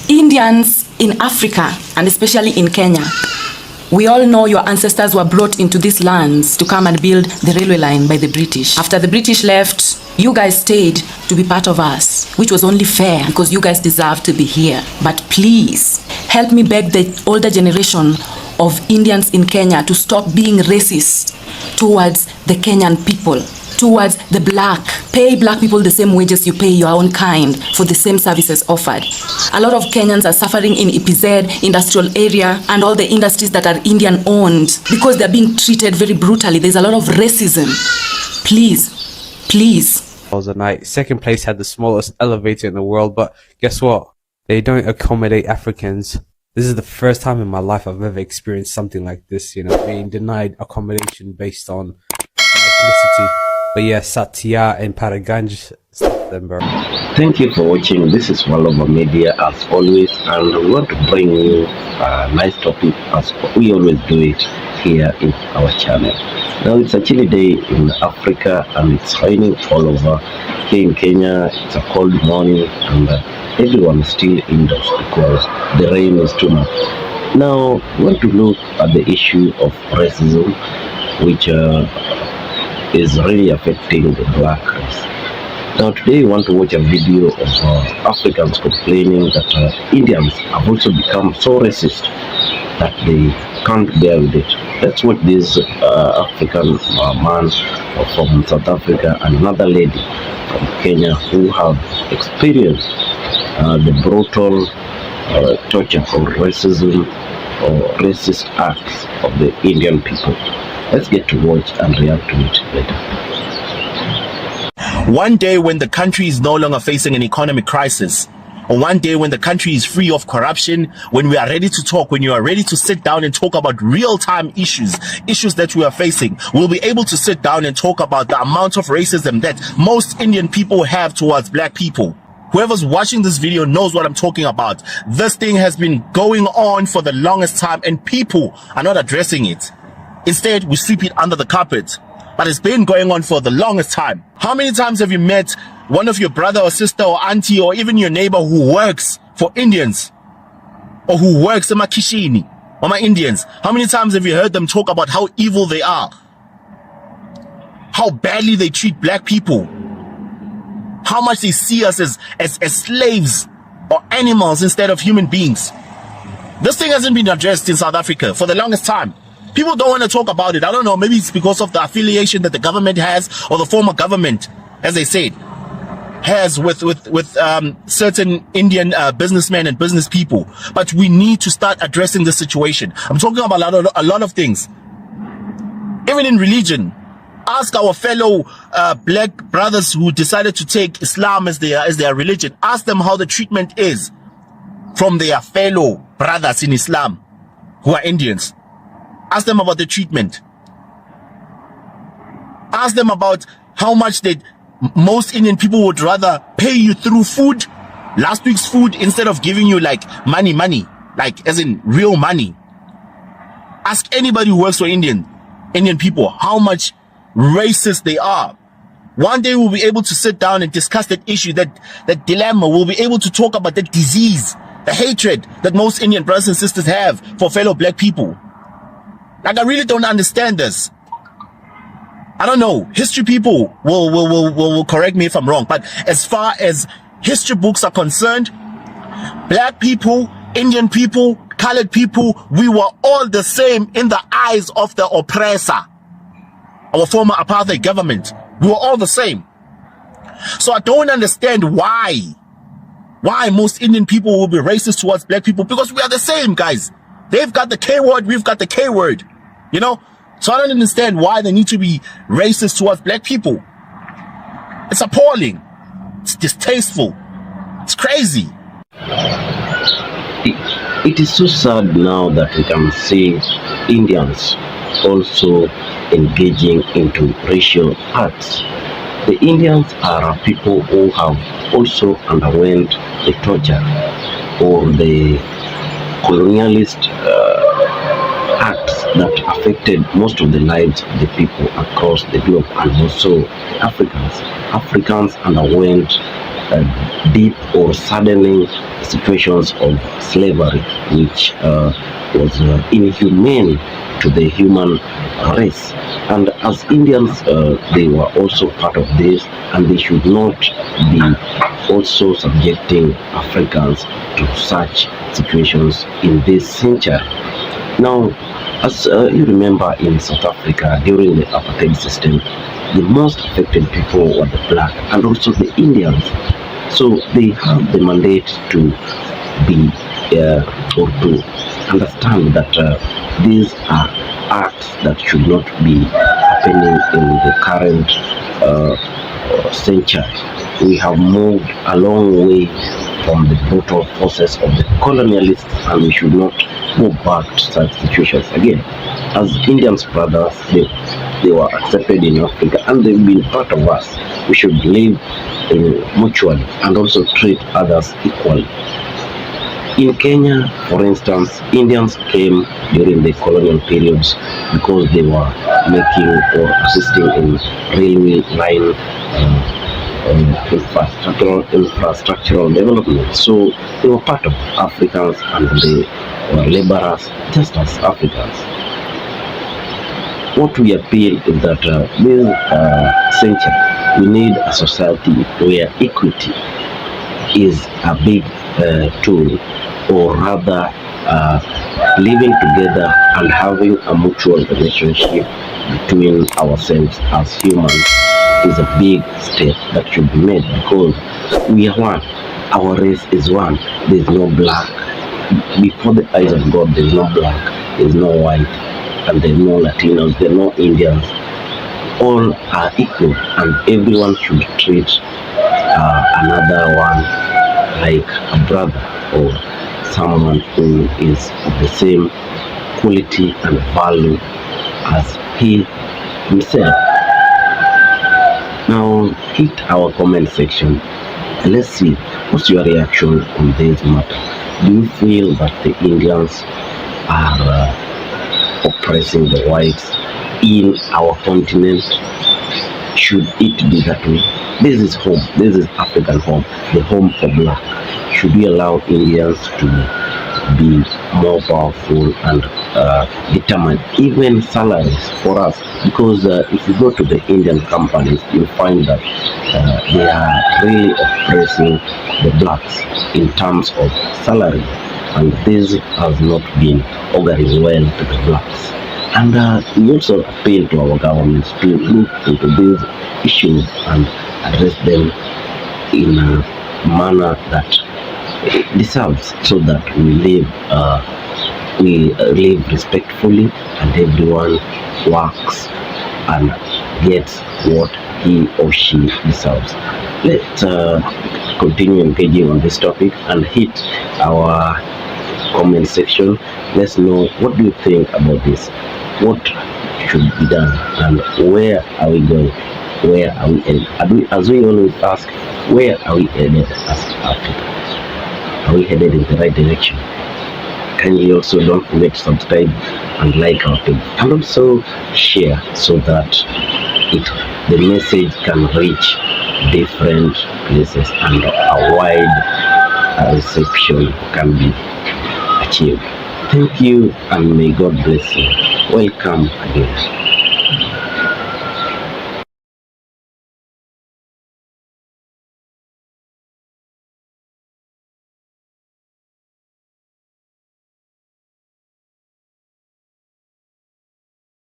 Indians in Africa, and especially in Kenya, we all know your ancestors were brought into these lands to come and build the railway line by the British. After the British left, you guys stayed to be part of us, which was only fair because you guys deserve to be here. But please, help me beg the older generation of Indians in Kenya to stop being racist towards the Kenyan people, towards the black. Pay black people the same wages you pay your own kind for the same services offered. A lot of Kenyans are suffering in EPZ, industrial area, and all the industries that are Indian owned because they're being treated very brutally. There's a lot of racism. Please, please. Was a night. Second place had the smallest elevator in the world, but guess what? They don't accommodate Africans. This is the first time in my life I've ever experienced something like this, being denied accommodation based on ethnicity. But yeah, Satya and Paraganj, stop them, bro. Thank you for watching. This is Walova Media as always, and we want to bring you a nice topic as we always do it here in our channel. Now it's a chilly day in Africa and it's raining all over. Here in Kenya it's a cold morning and everyone is still indoors because the rain is too much. Now we want to look at the issue of racism, which is really affecting the black race. Now today we want to watch a video of Africans complaining that Indians have also become so racist that they can't bear with it. Let's watch this African man from South Africa and another lady from Kenya who have experienced the brutal torture or racism or racist acts of the Indian people. Let's get to watch and react to it later. One day when the country is no longer facing an economic crisis, or one day when the country is free of corruption, when we are ready to talk, when you are ready to sit down and talk about real-time issues that we are facing, we'll be able to sit down and talk about the amount of racism that most Indian people have towards black people. Whoever's watching this video knows what I'm talking about. This thing has been going on for the longest time and people are not addressing it. Instead, we sweep it under the carpet. But it's been going on for the longest time. How many times have you met one of your brother or sister or auntie or even your neighbor who works for Indians or who works in Makishini or my Indians? How many times have you heard them talk about how evil they are? How badly they treat black people? How much they see us as slaves or animals instead of human beings? This thing hasn't been addressed in South Africa for the longest time. People don't want to talk about it. I don't know, maybe it's because of the affiliation that the government has, or the former government, as they said, has with certain Indian businessmen and business people. But we need to start addressing the situation. I'm talking about a lot of things. Even in religion, ask our fellow black brothers who decided to take Islam as their religion. Ask them how the treatment is from their fellow brothers in Islam who are Indians. Ask them about the treatment. Ask them about how much most Indian people would rather pay you through food, last week's food, instead of giving you like money, like as in real money. Ask anybody who works for Indian people how much racist they are. One day we'll be able to sit down and discuss that issue, that dilemma. We'll be able to talk about that disease, the hatred that most Indian brothers and sisters have for fellow black people. Like, I really don't understand this. I don't know. History people will correct me if I'm wrong. But as far as history books are concerned, black people, Indian people, colored people, we were all the same in the eyes of the oppressor, our former apartheid government. We were all the same. So I don't understand why most Indian people will be racist towards black people, because we are the same, guys. They've got the K word, we've got the K word. So I don't understand why they need to be racist towards black people. It's appalling. It's distasteful. It's crazy. It is so sad now that we can see Indians also engaging into racial acts. The Indians are people who have also underwent the torture or the colonialist acts that affected most of the lives of the people across the globe, and also Africans underwent deep or saddening situations of slavery, which was inhumane to the human race. And as Indians, they were also part of this, and they should not be also subjecting Africans to such situations in this century. Now, as you remember, in South Africa during the apartheid system, the most affected people were the black and also the Indians. So they have the mandate to be or to understand that these are acts that should not be happening in the current century. We have moved a long way from the brutal forces of the colonialists, and we should not go back to such situations again. As Indians brothers, they were accepted in Africa and they've been part of us. We should live mutually and also treat others equally. In Kenya, for instance, Indians came during the colonial periods because they were making or assisting in railway line infrastructural development. So they were part of Africans and they were laborers just as Africans. What we appeal is that this century we need a society where equity is a big tool, or rather living together and having a mutual relationship between ourselves as humans is a big step that should be made, because we are one. Our race is one. There is no black. Before the eyes of God, there is no black, there is no white, and there are no Latinos, there are no Indians. All are equal, and everyone should treat another one like a brother or someone who is of the same quality and value as he himself. Now hit our comment section and let's see what's your reaction on this matter. Do you feel that the Indians are oppressing the whites in our continent? Should it be that way? This is home. This is African home, the home for black. Should we allow Indians to be more powerful and determine even salaries for us? Because if you go to the Indian companies, you'll find that they are really oppressing the blacks in terms of salary, and this has not been auguring well to the blacks. And we also appeal to our governments to look into these issues and address them in a manner that deserves, so that we live respectfully and everyone works and gets what he or she deserves. Let's continue engaging on this topic and hit our comment section. Let's know, what do you think about this? What should be done, and where are we going? Where are we headed? As we always ask, where are we headed as Africa? Are we headed in the right direction? Kindly also don't forget to subscribe and like our page, and also share so that the message can reach different places and a wide reception can be achieved. Thank you, and may God bless you. Welcome again.